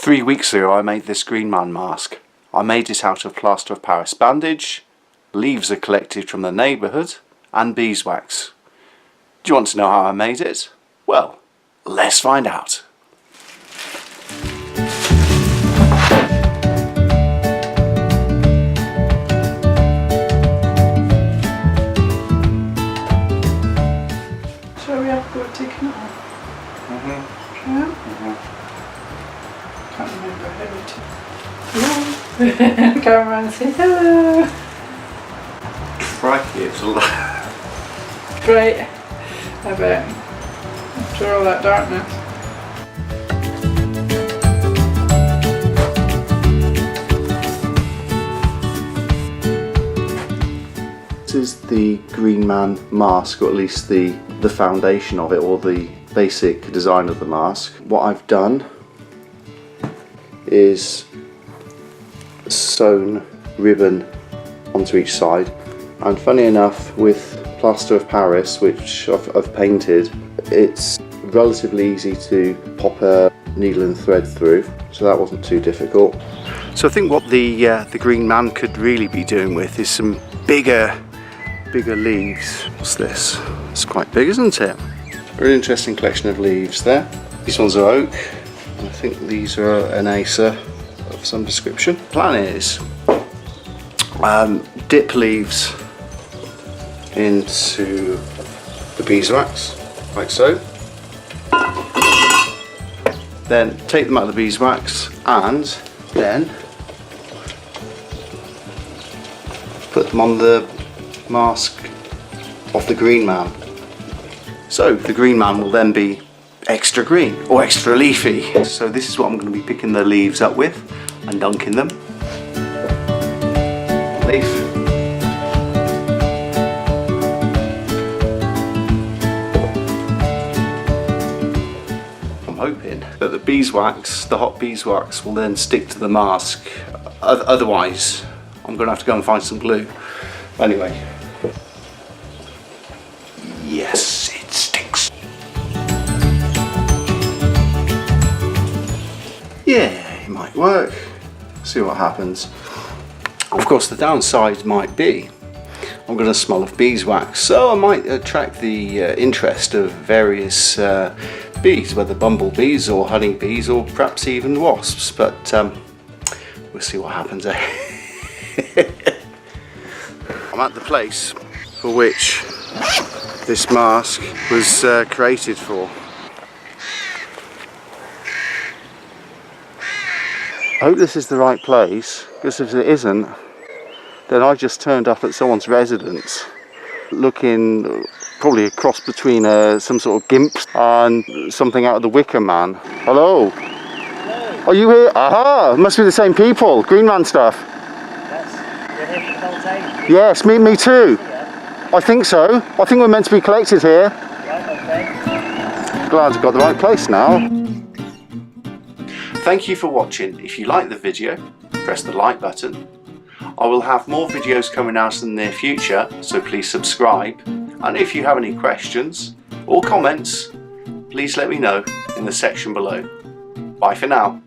3 weeks ago I made this greenman mask. I made it out of Plaster of Paris Bandage, leaves are collected from the neighbourhood, and beeswax. Do you want to know how I made it? Well, let's find out. Shall we have a go at taking it off? Yeah? Can't remember how to. Hello! Come around and say hello! Crikey, it's a lot. Great, I bet. After all that darkness. This is the greenman mask, or at least the foundation of it, or the basic design of the mask. What I've done is sewn ribbon onto each side, and funny enough, with Plaster of Paris, which I've painted, it's relatively easy to pop a needle and thread through, so that wasn't too difficult. So I think what the green man could really be doing with is some bigger leaves. What's this? It's quite big, isn't it? Very interesting collection of leaves there. These ones are oak, and I think these are an acer of some description. Plan is dip leaves into the beeswax, like so. Then take them out of the beeswax and then put them on the mask of the green man. So the green man will then be extra green or extra leafy. So this is what I'm going to be picking the leaves up with and dunking them. Leaf. I'm hoping that the beeswax, the hot beeswax, will then stick to the mask. Otherwise, I'm going to have to go and find some glue. Anyway. Yes, it sticks. Yeah, it might work. See what happens. Of course, the downside might be I'm going to smell of beeswax, so I might attract the interest of various bees, whether bumblebees or honeybees or perhaps even wasps, but we'll see what happens. I'm at the place for which this mask was created for. I hope this is the right place, because if it isn't, then I just turned up at someone's residence looking probably a cross between some sort of gimp and something out of the Wicker Man. Hello? Hello. Are you here? Aha! Must be the same people. Green Man stuff. Yes. You're here for Beltaine? Yes, me too. Yeah. I think so. I think we're meant to be collected here. Right, okay. Glad I've got the right place now. Thank you for watching. If you like the video, press the like button. I will have more videos coming out in the near future, so please subscribe. And if you have any questions or comments, please let me know in the section below. Bye for now.